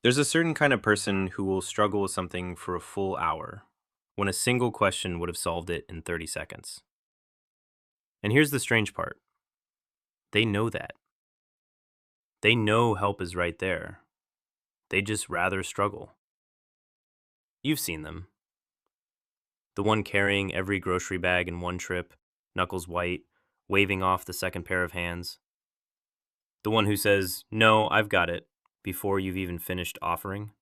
There's a certain kind of person who will struggle with something for a full hour, when a single question would have solved it in 30 seconds. And here's the strange part: they know that. They know help is right there. They just rather struggle. You've seen them. The one carrying every grocery bag in one trip, knuckles white, waving off the second pair of hands. The one who says, "No, I've got it," before you've even finished offering.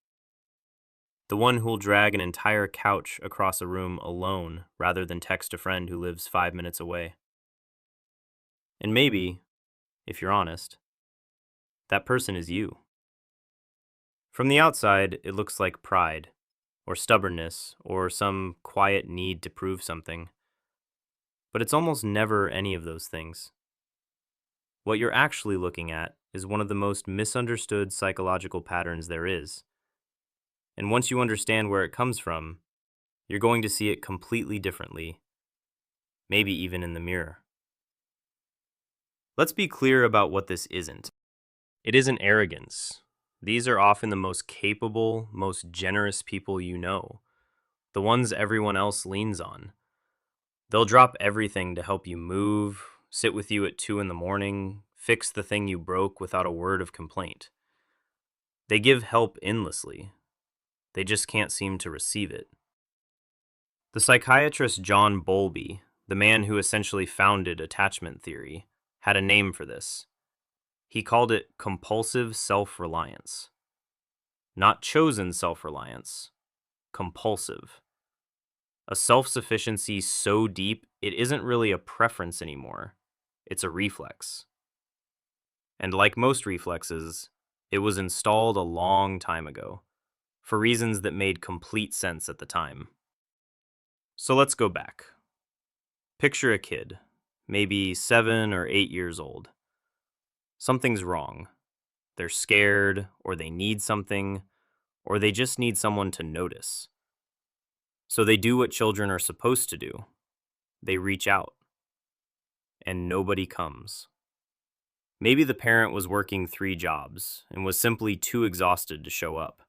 The one who'll drag an entire couch across a room alone rather than text a friend who lives 5 minutes away. And maybe, if you're honest, that person is you. From the outside, it looks like pride, or stubbornness, or some quiet need to prove something. But it's almost never any of those things. What you're actually looking at is one of the most misunderstood psychological patterns there is. And once you understand where it comes from, you're going to see it completely differently, maybe even in the mirror. Let's be clear about what this isn't. It isn't arrogance. These are often the most capable, most generous people you know, the ones everyone else leans on. They'll drop everything to help you move, sit with you at 2 in the morning, fix the thing you broke without a word of complaint. They give help endlessly. They just can't seem to receive it. The psychiatrist John Bowlby, the man who essentially founded attachment theory, had a name for this. He called it compulsive self-reliance. Not chosen self-reliance, compulsive. A self-sufficiency so deep it isn't really a preference anymore. It's a reflex. And like most reflexes, it was installed a long time ago, for reasons that made complete sense at the time. So let's go back. Picture a kid, maybe 7 or 8 years old. Something's wrong. They're scared, or they need something, or they just need someone to notice. So they do what children are supposed to do. They reach out, and nobody comes. Maybe the parent was working 3 jobs and was simply too exhausted to show up.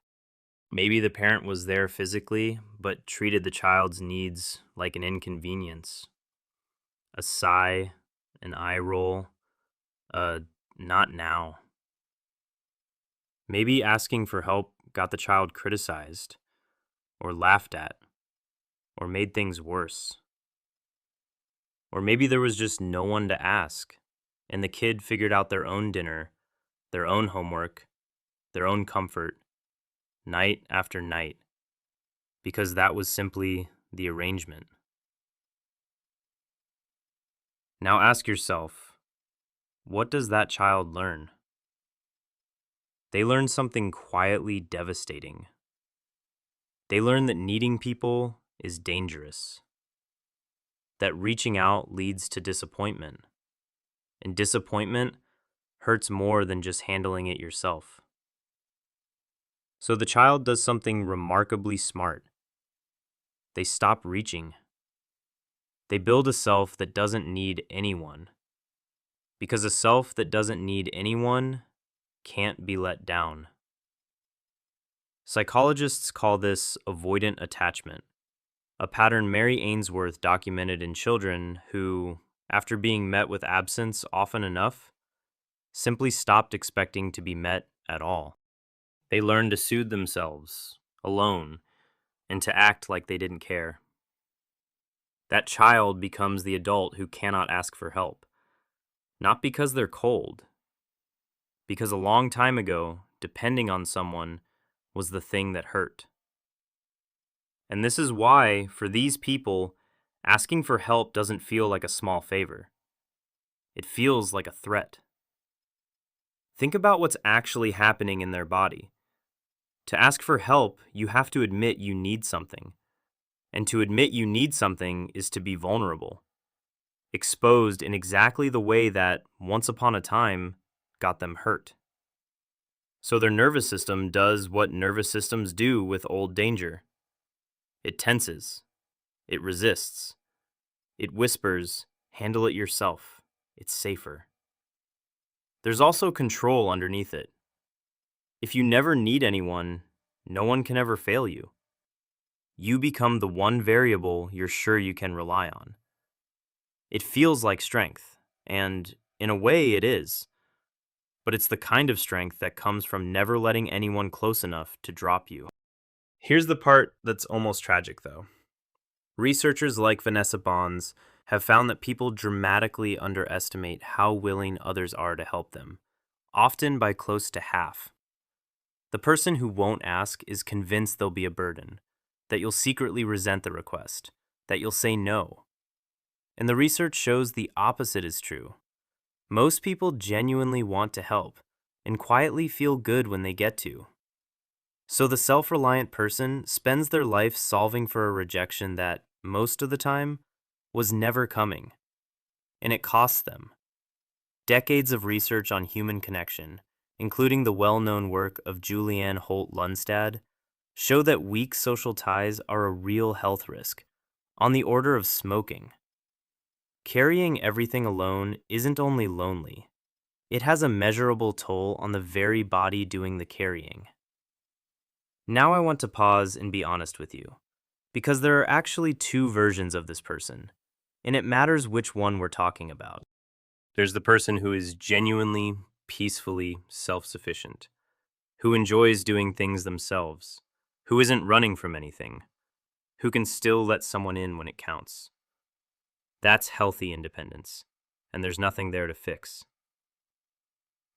Maybe the parent was there physically, but treated the child's needs like an inconvenience. A sigh, an eye roll, a not now. Maybe asking for help got the child criticized, or laughed at, or made things worse. Or maybe there was just no one to ask, and the kid figured out their own dinner, their own homework, their own comfort, night after night, because that was simply the arrangement. Now ask yourself, what does that child learn? They learn something quietly devastating. They learn that needing people is dangerous, that reaching out leads to disappointment, and disappointment hurts more than just handling it yourself. So the child does something remarkably smart. They stop reaching. They build a self that doesn't need anyone, because a self that doesn't need anyone can't be let down. Psychologists call this avoidant attachment, a pattern Mary Ainsworth documented in children who, after being met with absence often enough, simply stopped expecting to be met at all. They learned to soothe themselves, alone, and to act like they didn't care. That child becomes the adult who cannot ask for help, not because they're cold, because a long time ago, depending on someone was the thing that hurt. And this is why, for these people, asking for help doesn't feel like a small favor. It feels like a threat. Think about what's actually happening in their body. To ask for help, you have to admit you need something. And to admit you need something is to be vulnerable, exposed in exactly the way that, once upon a time, got them hurt. So their nervous system does what nervous systems do with old danger. It tenses. It resists. It whispers, "Handle it yourself. It's safer." There's also control underneath it. If you never need anyone, no one can ever fail you. You become the one variable you're sure you can rely on. It feels like strength, and in a way it is, but it's the kind of strength that comes from never letting anyone close enough to drop you. Here's the part that's almost tragic, though. Researchers like Vanessa Bonds have found that people dramatically underestimate how willing others are to help them, often by close to half. The person who won't ask is convinced they'll be a burden, that you'll secretly resent the request, that you'll say no. And the research shows the opposite is true. Most people genuinely want to help and quietly feel good when they get to. So the self-reliant person spends their life solving for a rejection that, most of the time, was never coming. And it costs them. Decades of research on human connection, including the well-known work of Julianne Holt-Lundstad, show that weak social ties are a real health risk, on the order of smoking. Carrying everything alone isn't only lonely, it has a measurable toll on the very body doing the carrying. Now I want to pause and be honest with you, because there are actually two versions of this person, and it matters which one we're talking about. There's the person who is genuinely, peacefully self-sufficient, who enjoys doing things themselves, who isn't running from anything, who can still let someone in when it counts. That's healthy independence, and there's nothing there to fix.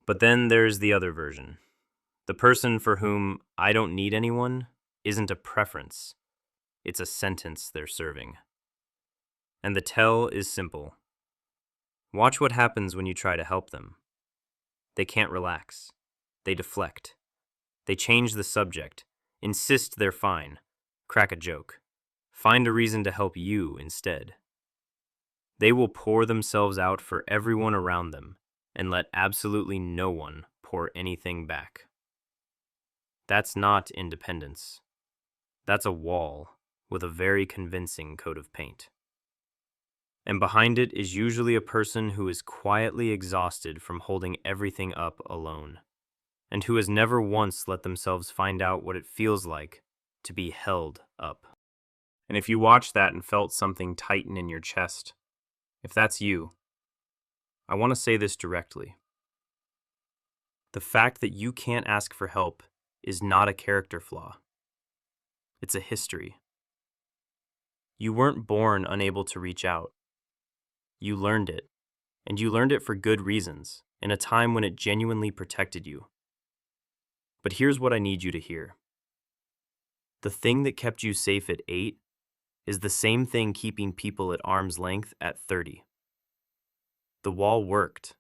But then there's the other version. The person for whom "I don't need anyone" isn't a preference. It's a sentence they're serving. And the tell is simple. Watch what happens when you try to help them. They can't relax. They deflect. They change the subject, insist they're fine, crack a joke, find a reason to help you instead. They will pour themselves out for everyone around them and let absolutely no one pour anything back. That's not independence. That's a wall with a very convincing coat of paint. And behind it is usually a person who is quietly exhausted from holding everything up alone, and who has never once let themselves find out what it feels like to be held up. And if you watched that and felt something tighten in your chest, if that's you, I want to say this directly. The fact that you can't ask for help is not a character flaw. It's a history. You weren't born unable to reach out. You learned it, and you learned it for good reasons, in a time when it genuinely protected you. But here's what I need you to hear. The thing that kept you safe at 8 is the same thing keeping people at arm's length at 30. The wall worked.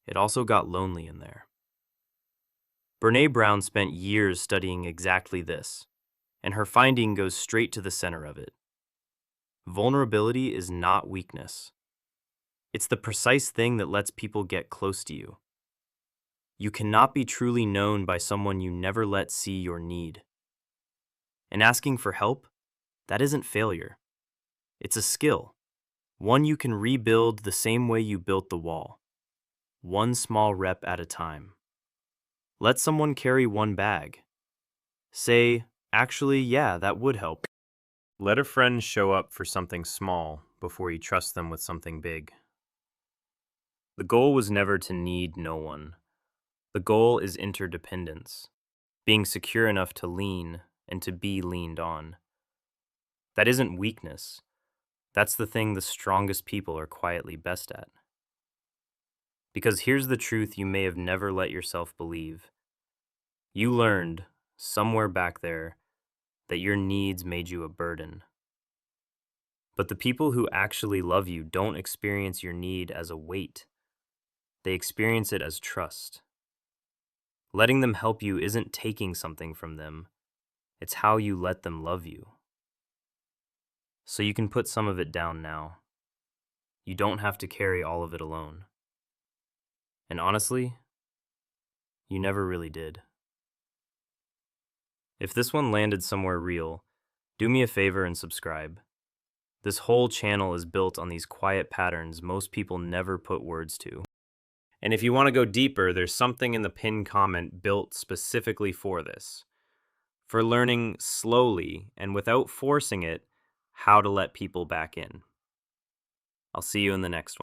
It also got lonely in there. Brené Brown spent years studying exactly this, and her finding goes straight to the center of it. Vulnerability is not weakness. It's the precise thing that lets people get close to you. You cannot be truly known by someone you never let see your need. And asking for help, that isn't failure. It's a skill, one you can rebuild the same way you built the wall, one small rep at a time. Let someone carry one bag. Say, actually, yeah, that would help. Let a friend show up for something small before you trust them with something big. The goal was never to need no one. The goal is interdependence, being secure enough to lean and to be leaned on. That isn't weakness. That's the thing the strongest people are quietly best at. Because here's the truth you may have never let yourself believe. You learned, somewhere back there, that your needs made you a burden. But the people who actually love you don't experience your need as a weight. They experience it as trust. Letting them help you isn't taking something from them. It's how you let them love you. So you can put some of it down now. You don't have to carry all of it alone. And honestly, you never really did. If this one landed somewhere real, do me a favor and subscribe. This whole channel is built on these quiet patterns most people never put words to. And if you want to go deeper, there's something in the pinned comment built specifically for this, for learning slowly and without forcing it how to let people back in. I'll see you in the next one.